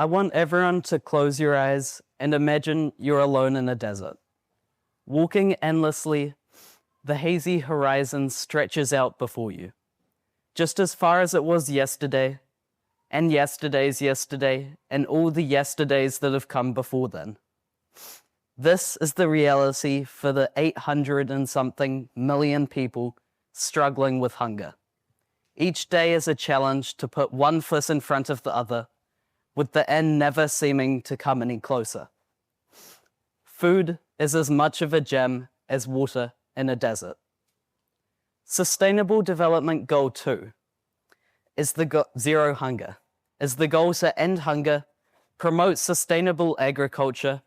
I want everyone to close your eyes and imagine you're alone in a desert. Walking endlessly, the hazy horizon stretches out before you, just as far as it was yesterday, and yesterday's yesterday, and all the yesterdays that have come before then. This is the reality for the 800 and something million people struggling with hunger. Each day is a challenge to put one foot in front of the other, with the end never seeming to come any closer. Food is as much of a gem as water in a desert. Sustainable Development Goal 2 is zero hunger, is the goal to end hunger, promote sustainable agriculture,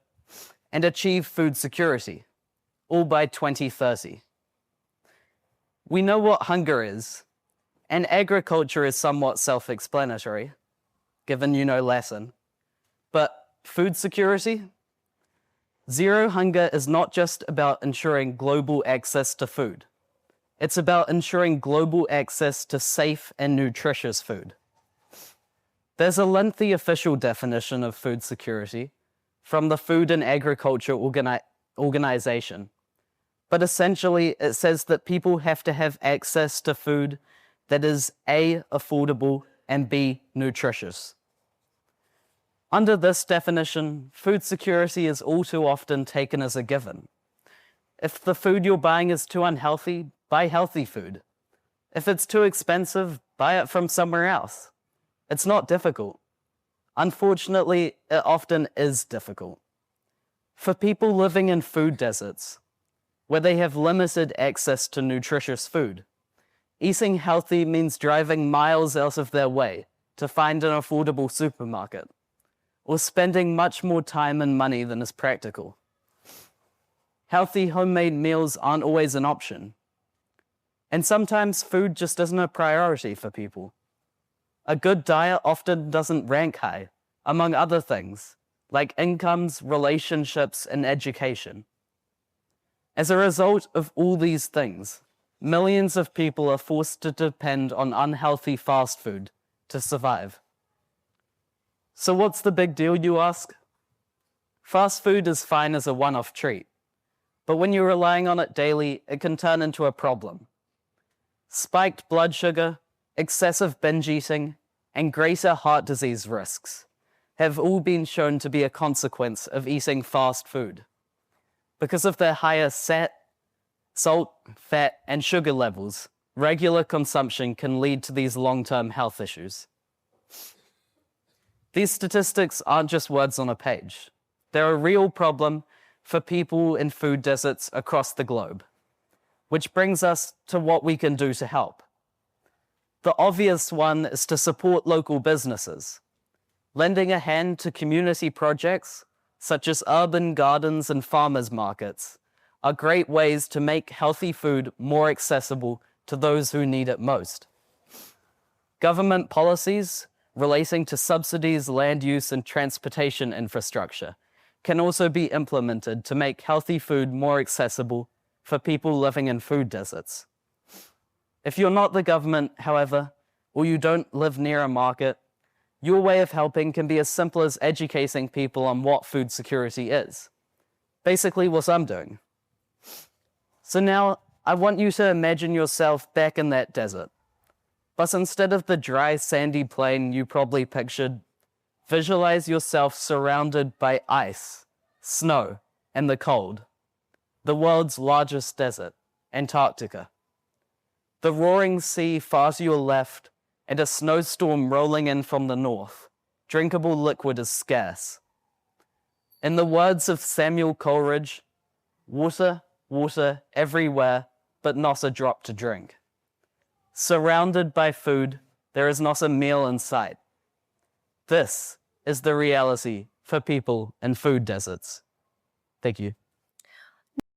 and achieve food security, all by 2030. We know what hunger is, and agriculture is somewhat self-explanatory, given you know Latin. But food security? Zero hunger is not just about ensuring global access to food. It's about ensuring global access to safe and nutritious food. There's a lengthy official definition of food security from the Food and Agriculture Organization. But essentially, it says that people have to have access to food that is A, affordable, and B, nutritious. Under this definition, food security is all too often taken as a given. If the food you're buying is too unhealthy, buy healthy food. If it's too expensive, buy it from somewhere else. It's not difficult. Unfortunately, it often is difficult. For people living in food deserts, where they have limited access to nutritious food, eating healthy means driving miles out of their way to find an affordable supermarket, or spending much more time and money than is practical. Healthy homemade meals aren't always an option. And sometimes food just isn't a priority for people. A good diet often doesn't rank high, among other things, like incomes, relationships, and education. As a result of all these things, millions of people are forced to depend on unhealthy fast food to survive. So what's the big deal, you ask? Fast food is fine as a one-off treat, but when you're relying on it daily, it can turn into a problem. Spiked blood sugar, excessive binge eating, and greater heart disease risks have all been shown to be a consequence of eating fast food. Because of their higher salt, fat, and sugar levels, regular consumption can lead to these long-term health issues. These statistics aren't just words on a page. They're a real problem for people in food deserts across the globe, which brings us to what we can do to help. The obvious one is to support local businesses. Lending a hand to community projects, such as urban gardens and farmers markets, are great ways to make healthy food more accessible to those who need it most. Government policies relating to subsidies, land use, and transportation infrastructure can also be implemented to make healthy food more accessible for people living in food deserts. If you're not the government, however, or you don't live near a market, your way of helping can be as simple as educating people on what food security is. Basically what I'm doing. So now, I want you to imagine yourself back in that desert. But instead of the dry, sandy plain you probably pictured, visualize yourself surrounded by ice, snow, and the cold. The world's largest desert, Antarctica. The roaring sea far to your left, and a snowstorm rolling in from the north. Drinkable liquid is scarce. In the words of Samuel Coleridge, water, water everywhere, but not a drop to drink. Surrounded by food, there is not a meal in sight. This is the reality for people in food deserts. Thank you.